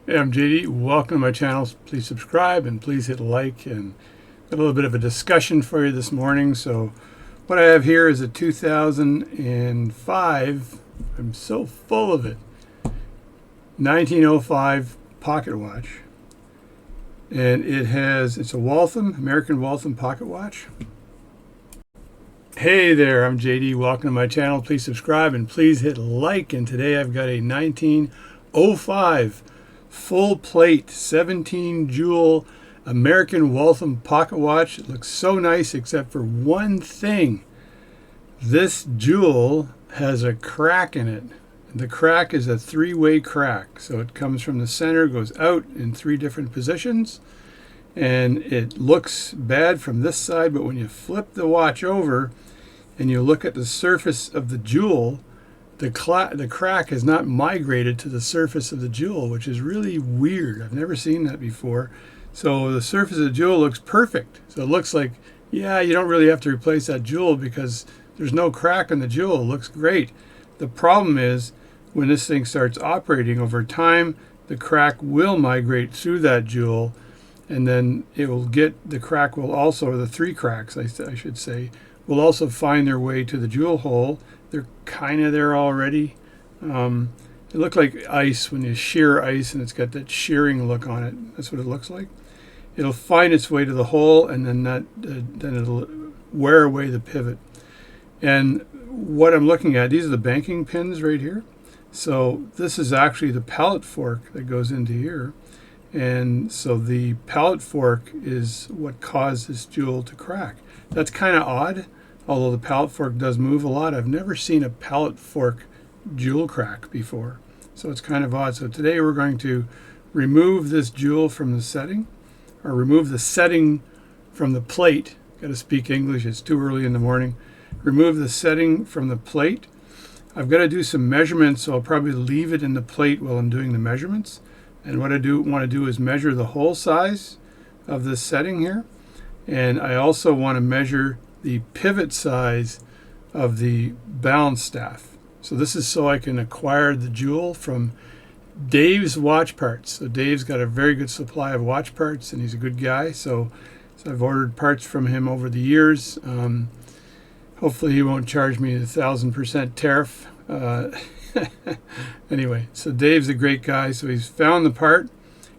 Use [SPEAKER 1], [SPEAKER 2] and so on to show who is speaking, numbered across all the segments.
[SPEAKER 1] Hey, I'm JD. Welcome to my channel. Please subscribe and please hit like, and got a little bit of a discussion for you this morning. So what I have here is a 2005, I'm so full of it, 1905 pocket watch. And it's a Waltham, American Waltham pocket watch. Hey there, I'm JD. Welcome to my channel. Please subscribe and please hit like. And today I've got a 1905 full plate 17 jewel American Waltham pocket watch. It looks so nice except for one thing. This jewel has a crack in it. The crack is a three-way crack. So it comes from the center, goes out in three different positions, and it looks bad from this side, but when you flip the watch over and you look at the surface of the jewel, the crack has not migrated to the surface of the jewel, which is really weird. I've never seen that before. So the surface of the jewel looks perfect. So it looks like, yeah, you don't really have to replace that jewel because there's no crack in the jewel. It looks great. The problem is when this thing starts operating over time, the crack will migrate through that jewel, and then it will get, the crack will also, or the three cracks, I should say, will also find their way to the jewel hole. They're kind of there already. It looked like ice when you shear ice, and it's got that shearing look on it. That's what it looks like. It'll find its way to the hole, and then then it'll wear away the pivot. And what I'm looking at, these are the banking pins right here. So this is actually the pallet fork that goes into here. And so the pallet fork is what caused this jewel to crack. That's kind of odd, although the pallet fork does move a lot. I've never seen a pallet fork jewel crack before, so it's kind of odd. So today we're going to remove this jewel from the setting, or remove the setting from the plate. Got to speak English, it's too early in the morning. Remove the setting from the plate. I've got to do some measurements, so I'll probably leave it in the plate while I'm doing the measurements. And what I want to do is measure the hole size of this setting here. And I also want to measure the pivot size of the balance staff. So this is so I can acquire the jewel from Dave's Watch Parts. So Dave's got a very good supply of watch parts, and he's a good guy. So I've ordered parts from him over the years. Hopefully he won't charge me 1,000% tariff. Anyway, so Dave's a great guy. So he's found the part.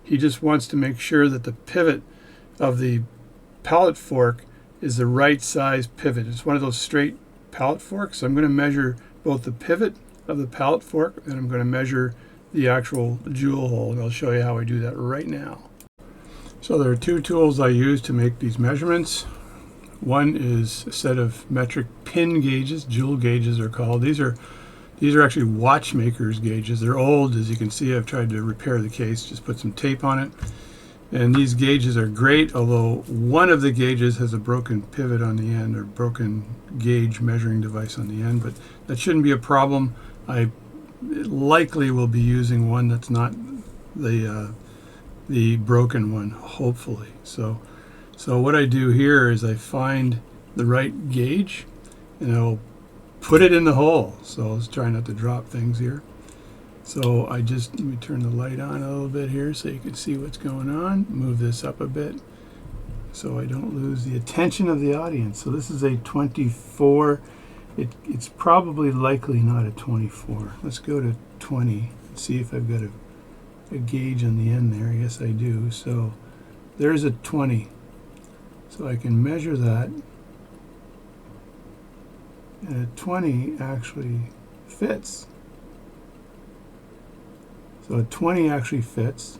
[SPEAKER 1] He just wants to make sure that the pivot of the pallet fork is the right size pivot. It's one of those straight pallet forks. So I'm going to measure both the pivot of the pallet fork, and I'm going to measure the actual jewel hole, and I'll show you how I do that right now. So there are two tools I use to make these measurements. One is a set of metric pin gauges, jewel gauges are called. These are actually watchmakers gauges. They're old, as you can see. I've tried to repair the case, just put some tape on it. And these gauges are great, although one of the gauges has a broken pivot on the end, or broken gauge measuring device on the end, but that shouldn't be a problem. I likely will be using one that's not the broken one, hopefully. So what I do here is I find the right gauge, and I'll put it in the hole. So let's try not to drop things here. So let me turn the light on a little bit here so you can see what's going on. Move this up a bit so I don't lose the attention of the audience. So this is a 24. It's probably likely not a 24. Let's go to 20 and see if I've got a gauge on the end there. Yes, I do. So there's a 20. So I can measure that. And a 20 actually fits. So a 20 actually fits.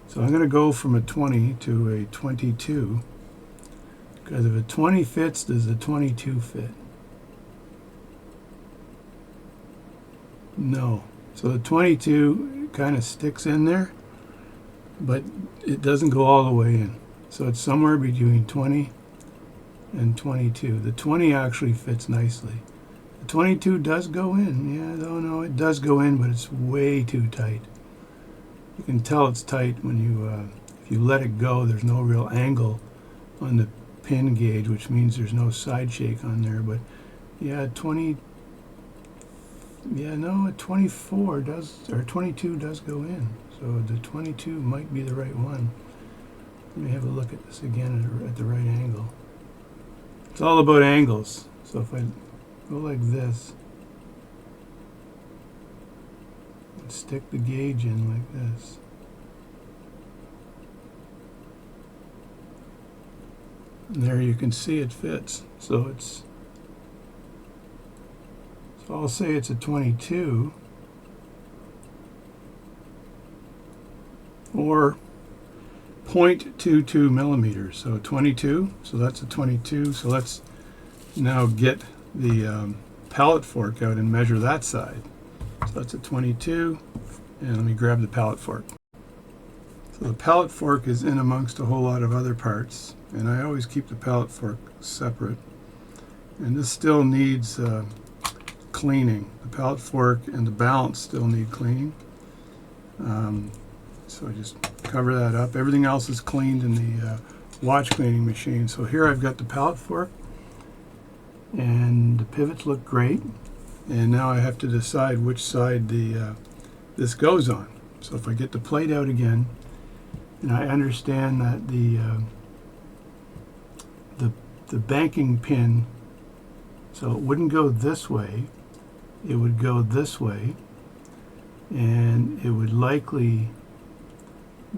[SPEAKER 1] So I'm going to go from a 20 to a 22. Because if a 20 fits, does a 22 fit? No. So the 22 kind of sticks in there, but it doesn't go all the way in. So it's somewhere between 20 and 22. The 20 actually fits nicely. The 22 does go in. Yeah, no, it does go in, but it's way too tight. You can tell it's tight when if you let it go, there's no real angle on the pin gauge, which means there's no side shake on there. But yeah, 24 Yeah, no, a 24 does, or 22 does go in. So the 22 might be the right one. Let me have a look at this again at the right angle. It's all about angles. So if I go like this, and stick the gauge in like this, and there you can see it fits. So I'll say it's a 22 or 0.22 millimeters. So 22, so that's a 22. So let's now get the pallet fork out and measure that side. So that's a 22, and let me grab the pallet fork. So the pallet fork is in amongst a whole lot of other parts, and I always keep the pallet fork separate. And this still needs cleaning. The pallet fork and the balance still need cleaning. So I just cover that up. Everything else is cleaned in the watch cleaning machine. So here I've got the pallet fork, and the pivots look great. And now I have to decide which side this goes on. So if I get the plate out again, and I understand that the banking pin, so it wouldn't go this way, it would go this way, and it would likely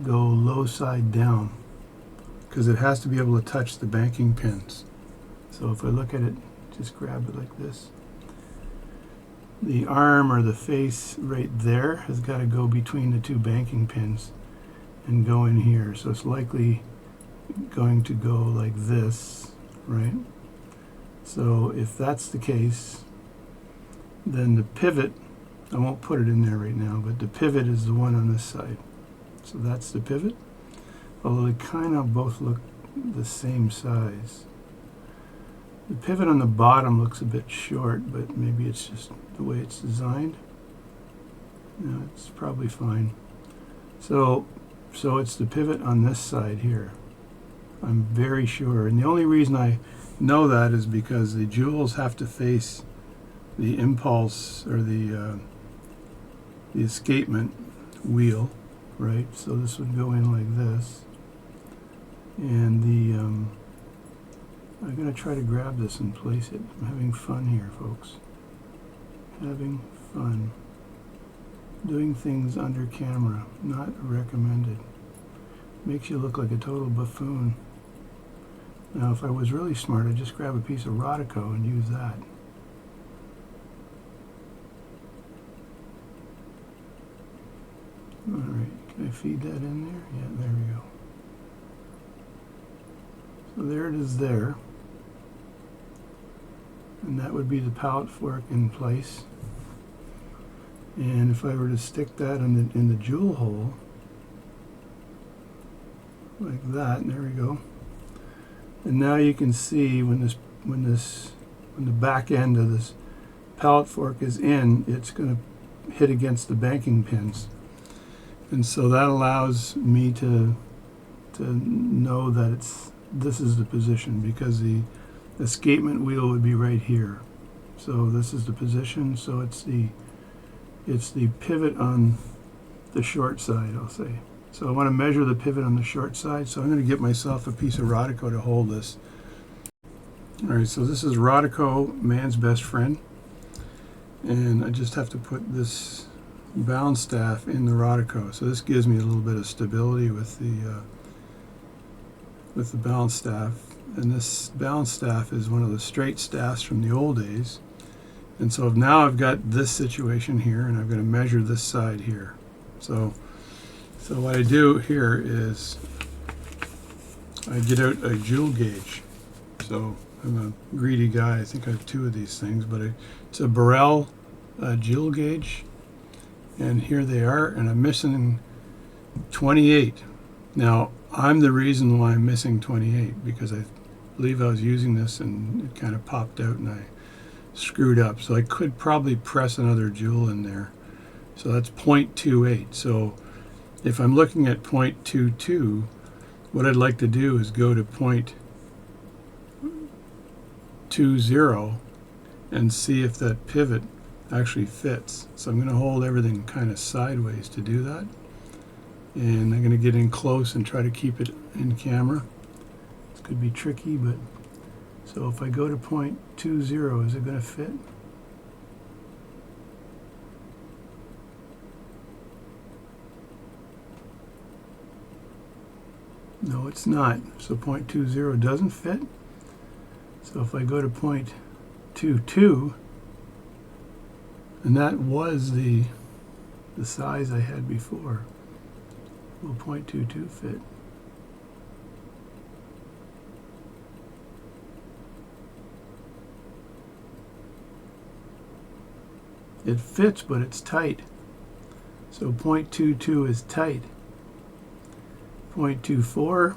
[SPEAKER 1] go low side down because it has to be able to touch the banking pins. So if I look at it, just grab it like this. The arm or the face right there has got to go between the two banking pins and go in here. So it's likely going to go like this, right? So if that's the case, then the pivot, I won't put it in there right now, but the pivot is the one on this side. So that's the pivot, although they kind of both look the same size. The pivot on the bottom looks a bit short, but maybe it's just the way it's designed. No, it's probably fine. So it's the pivot on this side here. I'm very sure. And the only reason I know that is because the jewels have to face the impulse or the escapement wheel, right? So this would go in like this. And I'm going to try to grab this and place it. I'm having fun here, folks. Having fun. Doing things under camera, not recommended. Makes you look like a total buffoon. Now, if I was really smart, I'd just grab a piece of Rodico and use that. Alright, can I feed that in there? Yeah, there we go. So there it is there. And that would be the pallet fork in place. And if I were to stick that in the jewel hole, like that, and there we go. And now you can see when the back end of this pallet fork is in, it's going to hit against the banking pins. And so that allows me to know that this is the position, because the escapement wheel would be right here. So this is the position, so it's the pivot on the short side, I'll say. So I want to measure the pivot on the short side, so I'm going to get myself a piece of Rodico to hold this. Alright, so this is Rodico, man's best friend. And I just have to put this balance staff in the Rodico. So this gives me a little bit of stability with the balance staff. And this balance staff is one of the straight staffs from the old days. And so now I've got this situation here, and I'm going to measure this side here. So what I do here is I get out a jewel gauge. So I'm a greedy guy. I think I have two of these things, but it's a Burrell jewel gauge. And here they are, and I'm missing 28. Now, I'm the reason why I'm missing 28, because I believe I was using this and it kind of popped out and I screwed up. So I could probably press another jewel in there. So that's 0.28. So if I'm looking at 0.22, what I'd like to do is go to 0.20 and see if that pivot actually fits. So I'm going to hold everything kind of sideways to do that. And I'm going to get in close and try to keep it in camera. This could be tricky, but so if I go to 0.20, is it going to fit? No, it's not. So 0.20 doesn't fit. So if I go to 0.22, and that was the size I had before, will 0.22 fit? It fits, but it's tight. So 0.22 is tight. 0.24.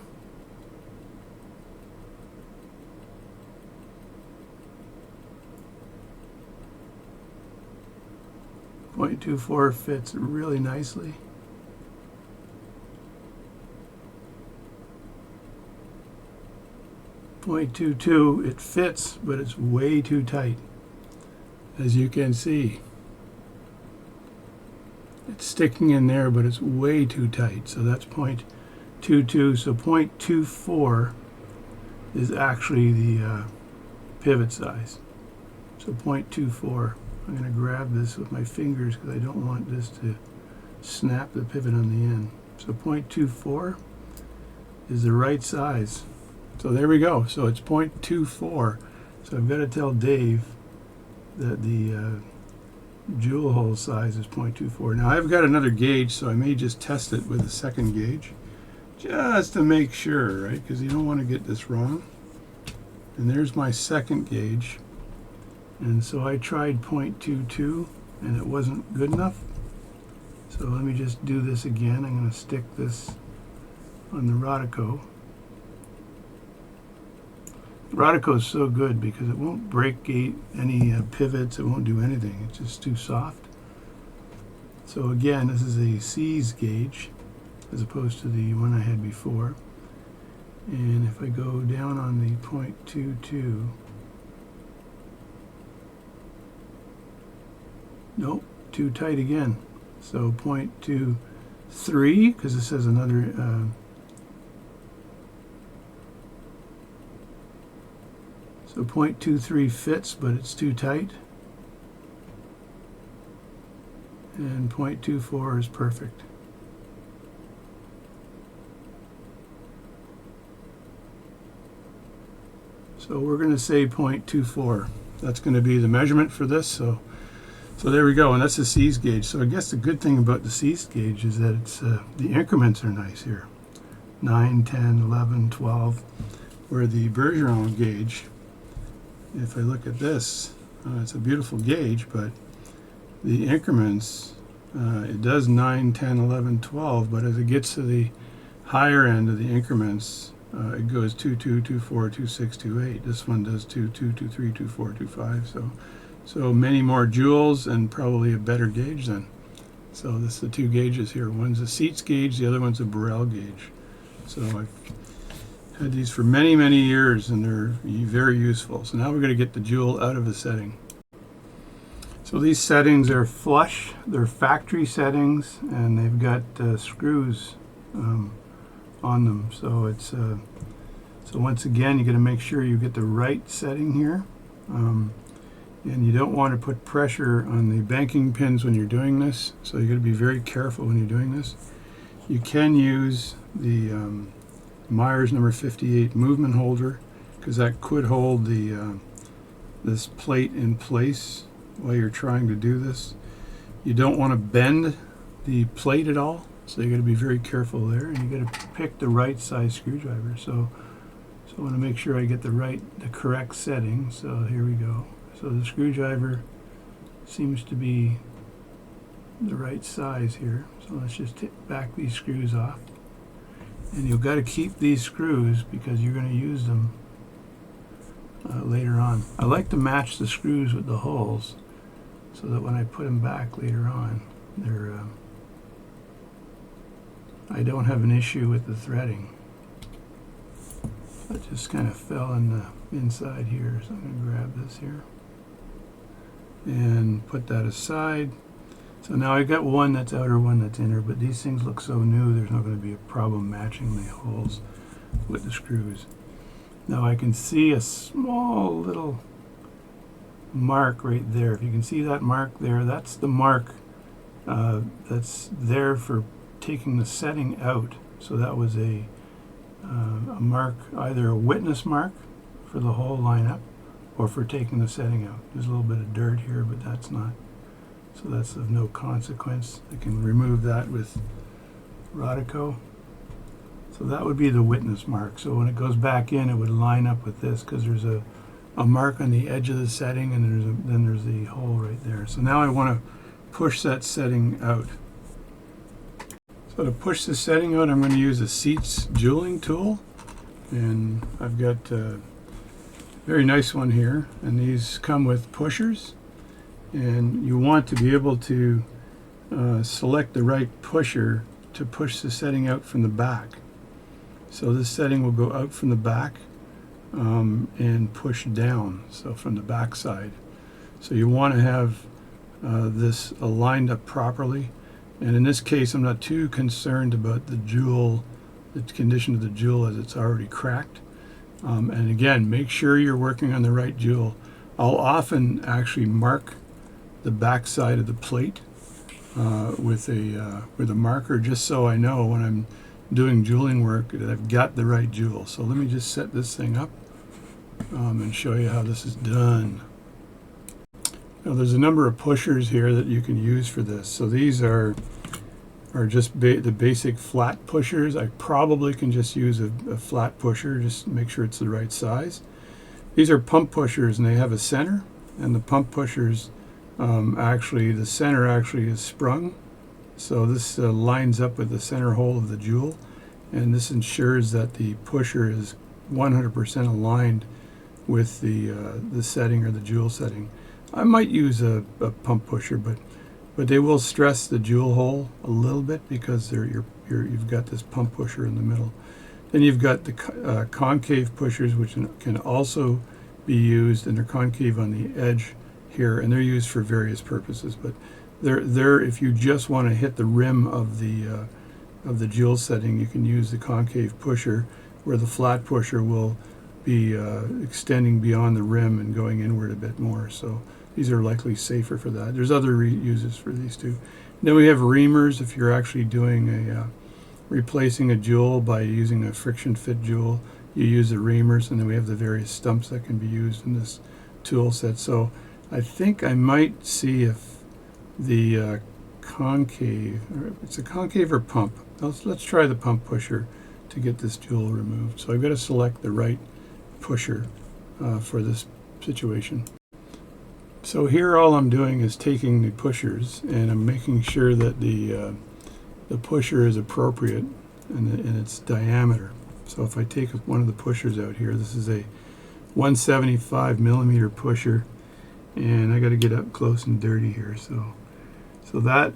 [SPEAKER 1] 0.24 fits really nicely. .22, it fits, but it's way too tight. As you can see, it's sticking in there, but it's way too tight. So that's 0.22. So 0.24 is actually the pivot size. So 0.24. I'm going to grab this with my fingers because I don't want this to snap the pivot on the end. So 0.24 is the right size. So there we go. So it's 0.24. So I've got to tell Dave that the jewel hole size is 0.24. Now I've got another gauge, so I may just test it with a second gauge, just to make sure, right? Because you don't want to get this wrong. And there's my second gauge. And so I tried 0.22, and it wasn't good enough. So let me just do this again. I'm going to stick this on the Rodico. Rodico is so good because it won't break any pivots. It won't do anything. It's just too soft. So again, this is a C's gauge as opposed to the one I had before. And if I go down on the 0.22, nope, too tight again. So 0.23, because this has another so 0.23 fits, but it's too tight. And 0.24 is perfect. So we're going to say 0.24. That's going to be the measurement for this. So there we go, and that's the C's gauge. So I guess the good thing about the C's gauge is that it's the increments are nice here. 9, 10, 11, 12. Where the Bergeron gauge, if I look at this, it's a beautiful gauge, but the increments, it does 9, 10, 11, 12, but as it gets to the higher end of the increments, it goes 2, 2, 2, 4, 2, 6, 2, 8. This one does 2, 2, 2, 3, 2, 4, 2, 5. So many more joules and probably a better gauge then. So this is the two gauges here. One's a Seats gauge, the other one's a Borel gauge. So I've had these for many, many years, and they're very useful. So now we're going to get the joule out of the setting. So these settings are flush. They're factory settings, and they've got screws on them. So it's so once again, you got to make sure you get the right setting here. And you don't want to put pressure on the banking pins when you're doing this. So you got to be very careful when you're doing this. You can use the Myers number 58 movement holder, because that could hold the this plate in place while you're trying to do this. You don't want to bend the plate at all, so you got to be very careful there, and you got to pick the right size screwdriver. So I want to make sure I get the correct setting. So here we go. So the screwdriver seems to be the right size here. So let's just back these screws off. And you've got to keep these screws because you're going to use them later on. I like to match the screws with the holes so that when I put them back later on, they're I don't have an issue with the threading. That just kind of fell in the inside here, so I'm going to grab this here. and put that aside. So now I got one that's outer, one that's inner, but these things look so new, there's not going to be a problem matching the holes with the screws. Now I can see a small little mark right there. If you can see that mark there, that's the mark that's there for taking the setting out. So that was a mark, either a witness mark for the whole lineup or for taking the setting out. There's a little bit of dirt here, but that's not, so that's of no consequence. I can remove that with Rodico. So that would be the witness mark. So when it goes back in, it would line up with this because there's a mark on the edge of the setting, and then there's the hole right there. So now I want to push that setting out. So to push the setting out, I'm going to use a Seats jeweling tool, and I've got a very nice one here, and these come with pushers, and you want to be able to select the right pusher to push the setting out from the back. So this setting will go out from the back and push down, so from the back side. So you want to have this lined up properly. And in this case, I'm not too concerned about the jewel, the condition of the jewel, as it's already cracked. And again, make sure you're working on the right jewel. I'll often actually mark the back side of the plate with a marker, just so I know when I'm doing jeweling work that I've got the right jewel. So let me just set this thing up and show you how this is done. Now, there's a number of pushers here that you can use for this. So these are just the basic flat pushers. I probably can just use a flat pusher, just make sure it's the right size. These are pump pushers, and they have a center, and the pump pushers the center actually is sprung. So this lines up with the center hole of the jewel, and this ensures that the pusher is 100% aligned with the setting or the jewel setting. I might use a pump pusher, but they will stress the jewel hole a little bit because you've got this pump pusher in the middle. Then you've got the concave pushers, which can also be used, and they're concave on the edge here, and they're used for various purposes. But they're if you just want to hit the rim of the jewel setting, you can use the concave pusher, where the flat pusher will be extending beyond the rim and going inward a bit more. So these are likely safer for that. There's other uses for these too. Then we have reamers if you're actually doing replacing a jewel by using a friction fit jewel. You use the reamers, and then we have the various stumps that can be used in this tool set. So I think I might see if the concave, or it's a concave or pump. Let's try the pump pusher to get this jewel removed. So I've got to select the right pusher for this situation. So here all I'm doing is taking the pushers, and I'm making sure that the pusher is appropriate in its diameter. So if I take one of the pushers out here, this is a 175 millimeter pusher, and I got to get up close and dirty here. So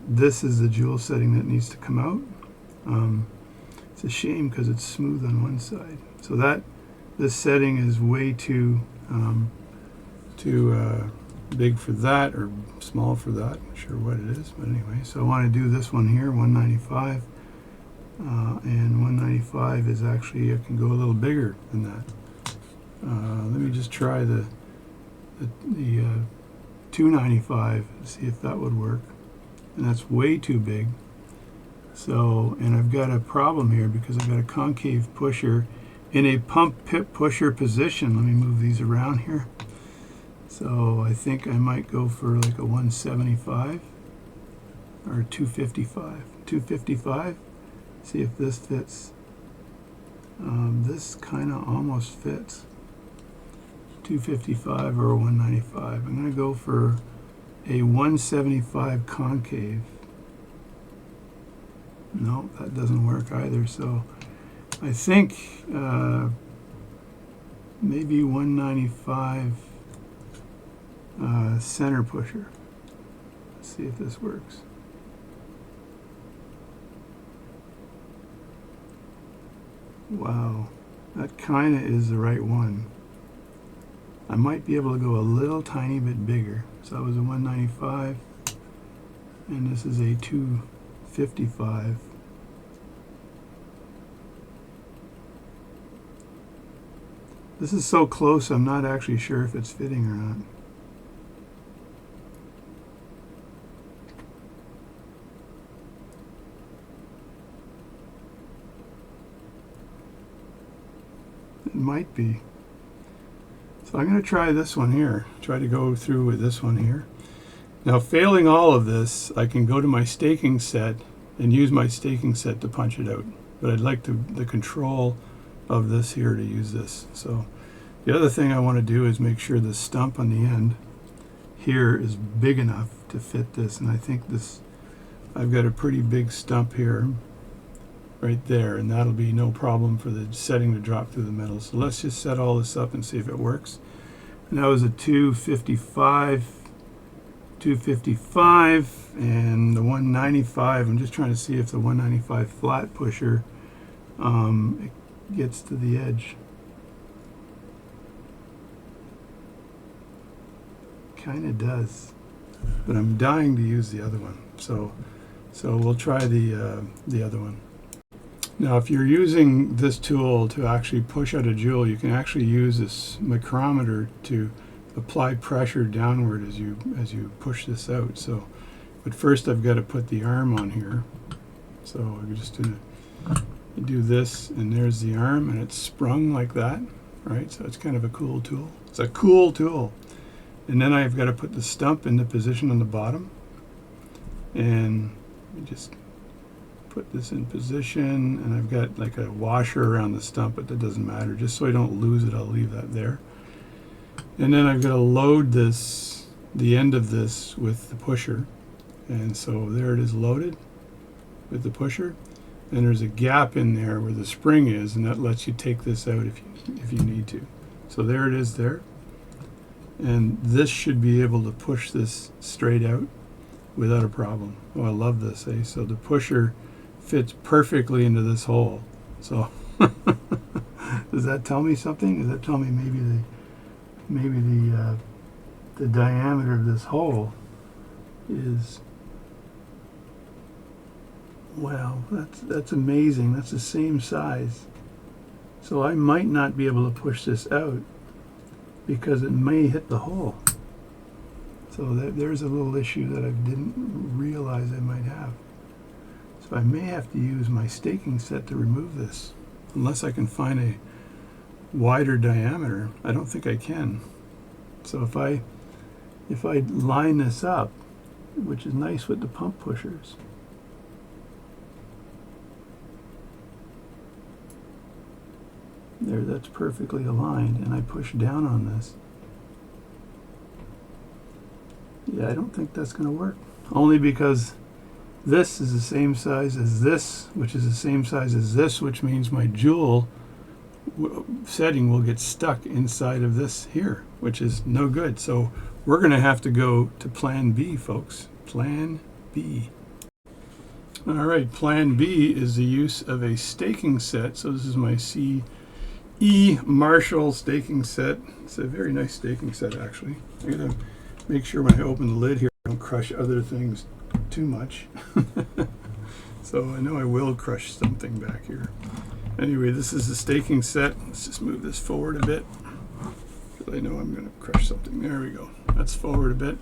[SPEAKER 1] this is the jewel setting that needs to come out. It's a shame because it's smooth on one side. So this setting is way too big for that, or small for that. Not sure what it is, but anyway. So I want to do this one here, 195, and 195 is actually, I can go a little bigger than that. Let me just try the 295, see if that would work. And that's way too big. So, and I've got a problem here because I've got a concave pusher in a pump pip pusher position. Let me move these around here. So I think I might go for like a 175 or 255. 255. See if this fits. This kind of almost fits. 255 or a 195. I'm going to go for a 175 concave. No, that doesn't work either. So I think maybe 195 center pusher. Let's see if this works. Wow, that kind of is the right one. I might be able to go a little tiny bit bigger. So that was a 195, and this is a 255. This is so close, I'm not actually sure if it's fitting or not. It might be. So I'm going to try this one here. Try to go through with this one here. Now, failing all of this, I can go to my staking set and use my staking set to punch it out. But I'd like the control of this here to use this. So the other thing I want to do is make sure the stump on the end here is big enough to fit this. And I think this, I've got a pretty big stump here right there, and that'll be no problem for the setting to drop through the metal. So let's just set all this up and see if it works. And that was a 255, and the 195. I'm just trying to see if the 195 flat pusher it gets to the edge. Kind of does, but I'm dying to use the other one. So we'll try the other one. Now, if you're using this tool to actually push out a jewel, you can actually use this micrometer to apply pressure downward as you push this out. So, but first I've got to put the arm on here. So I'm just going to do this, and there's the arm, and it's sprung like that, right? So it's kind of a cool tool. It's a cool tool. And then I've got to put the stump into position on the bottom, and just put this in position, and I've got like a washer around the stump, but that doesn't matter. Just so I don't lose it, I'll leave that there. And then I've got to load this, the end of this, with the pusher. And so there it is loaded with the pusher. And there's a gap in there where the spring is, and that lets you take this out if you need to. So there it is there. And this should be able to push this straight out without a problem. Oh, I love this, eh? So the pusher fits perfectly into this hole. So does that tell me something? Does that tell me maybe the diameter of this hole is, wow, that's amazing. That's the same size. So I might not be able to push this out because it may hit the hole. So there's a little issue that I didn't realize I might have. So I may have to use my staking set to remove this, unless I can find a wider diameter. I don't think I can. So if I line this up, which is nice with the pump pushers, there, that's perfectly aligned, and I push down on this. Yeah, I don't think that's going to work. Only because this is the same size as this, which is the same size as this, which means my jewel setting will get stuck inside of this here, which is no good. So we're going to have to go to plan B, folks. Plan B. All right, plan B is the use of a staking set. So this is my CE Marshall staking set. It's a very nice staking set, actually. I gotta make sure when I open the lid here, I don't crush other things too much. So I know I will crush something back here. Anyway, this is the staking set. Let's just move this forward a bit, because I know I'm going to crush something. There we go. That's forward a bit.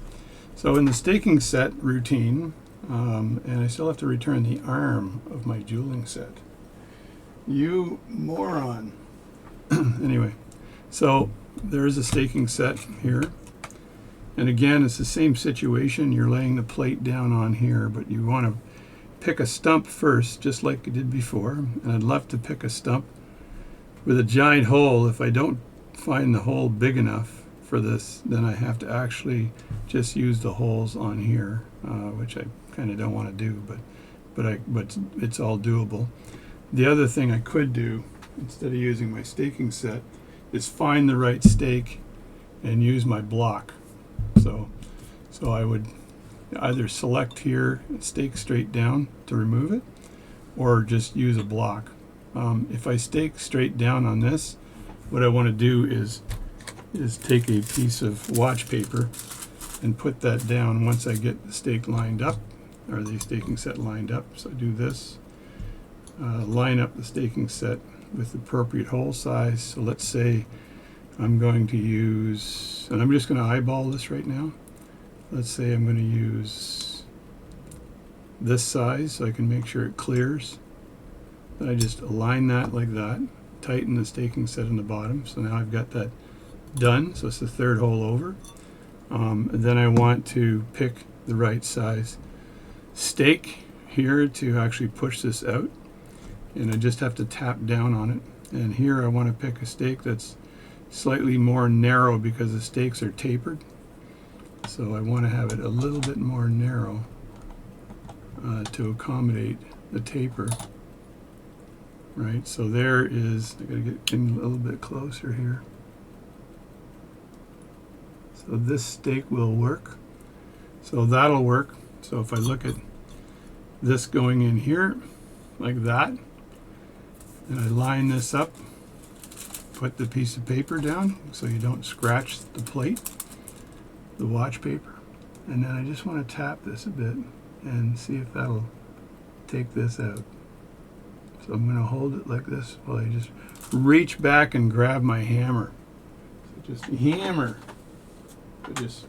[SPEAKER 1] So in the staking set routine, and I still have to return the arm of my jeweling set. You moron. Anyway, so there is a staking set here. And again, it's the same situation. You're laying the plate down on here, but you want to pick a stump first, just like you did before. And I'd love to pick a stump with a giant hole. If I don't find the hole big enough for this, then I have to actually just use the holes on here, which I kind of don't want to do, but it's all doable. The other thing I could do, instead of using my staking set, is find the right stake and use my block. So I would either select here and stake straight down to remove it, or just use a block. If I stake straight down on this, what I want to do is is take a piece of watch paper and put that down once I get the stake lined up, or the staking set lined up. So do this, line up the staking set with the appropriate hole size. So let's say I'm going to use, and I'm just going to eyeball this right now. Let's say I'm going to use this size so I can make sure it clears. Then I just align that like that, tighten the staking set in the bottom. So now I've got that done. So it's the third hole over. And then I want to pick the right size stake here to actually push this out. And I just have to tap down on it. And here I want to pick a stake that's slightly more narrow because the stakes are tapered. So I want to have it a little bit more narrow to accommodate the taper. Right, so there is, I gotta get in a little bit closer here. So this stake will work. So that'll work. So if I look at this going in here, like that, and I line this up, put the piece of paper down so you don't scratch the plate, the watch paper, and then I just want to tap this a bit and see if that'll take this out. So I'm going to hold it like this while I just reach back and grab my hammer. So just hammer. So just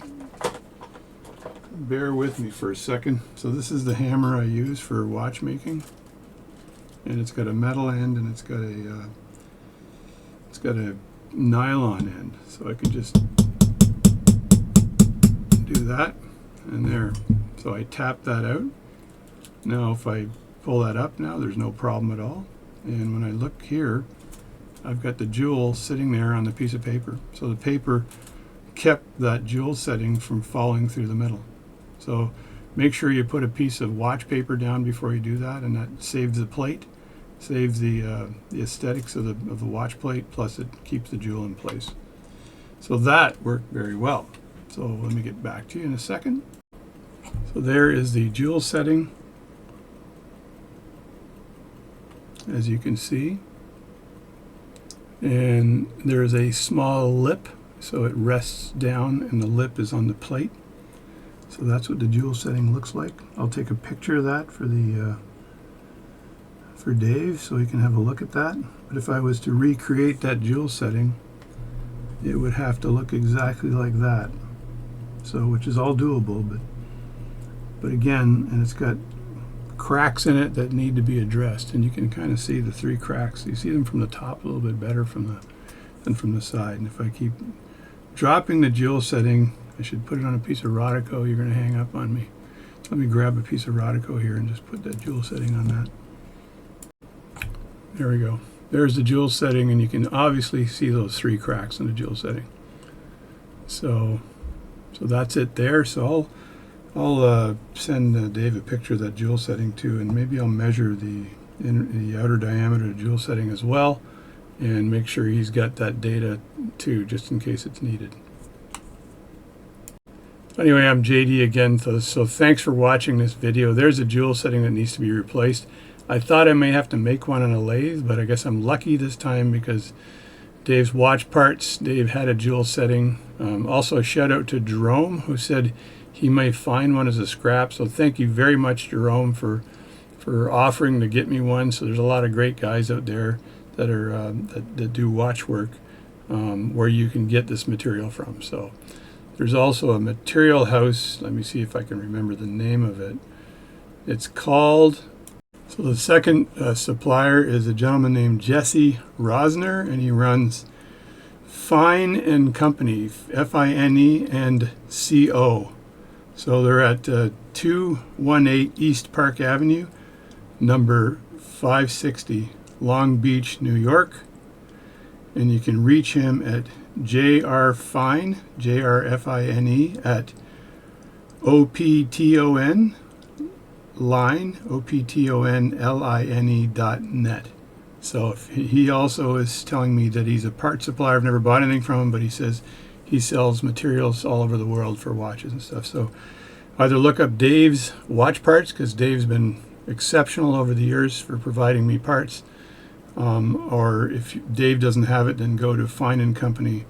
[SPEAKER 1] bear with me for a second. So this is the hammer I use for watchmaking, and it's got a metal end and it's got a nylon end. So I can just do that, and there. So I tap that out. Now if I pull that up now, there's no problem at all. And when I look here, I've got the jewel sitting there on the piece of paper. So the paper kept that jewel setting from falling through the middle. So make sure you put a piece of watch paper down before you do that, and that saves the plate, saves the aesthetics of the watch plate, plus it keeps the jewel in place. So that worked very well. So let me get back to you in a second. So there is the jewel setting, as you can see, and there's a small lip, so it rests down and the lip is on the plate. So that's what the jewel setting looks like. I'll take a picture of that for Dave so he can have a look at that. But if I was to recreate that jewel setting, it would have to look exactly like that. So, which is all doable, but again, and it's got cracks in it that need to be addressed, and you can kind of see the three cracks. You see them from the top a little bit better than from the side. And if I keep dropping the jewel setting, I should put it on a piece of Rodico. You're going to hang up on me. Let me grab a piece of Rodico here and just put that jewel setting on that. There we go. There's the jewel setting, and you can obviously see those three cracks in the jewel setting. So that's it there. So I'll send Dave a picture of that jewel setting too, and maybe I'll measure the outer diameter of the jewel setting as well, and make sure he's got that data too, just in case it's needed. Anyway, I'm JD again, so thanks for watching this video. There's a jewel setting that needs to be replaced. I thought I may have to make one on a lathe, but I guess I'm lucky this time because Dave's watch parts, Dave had a jewel setting. Also a shout out to Jerome, who said he may find one as a scrap. So thank you very much, Jerome, for offering to get me one. So there's a lot of great guys out there that are that do watch work where you can get this material from. So there's also a material house. Let me see if I can remember the name of it. It's called, so the second supplier is a gentleman named Jesse Rosner, and he runs Fine and Company, Fine and Co. So they're at 218 East Park Avenue, number 560, Long Beach, New York. And you can reach him at jrfine, J-R-F-I-N-E, at optonline, optonline.net. So if he also is telling me that he's a part supplier. I've never bought anything from him, but he says he sells materials all over the world for watches and stuff. So either look up Dave's watch parts, because Dave's been exceptional over the years for providing me parts, or if Dave doesn't have it, then go to Fine and Company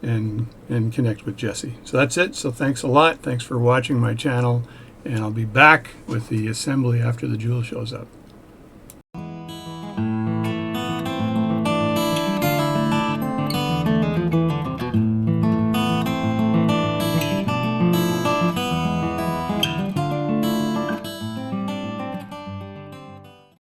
[SPEAKER 1] and connect with Jesse. So that's it. So thanks a lot. Thanks for watching my channel, and I'll be back with the assembly after the jewel shows up.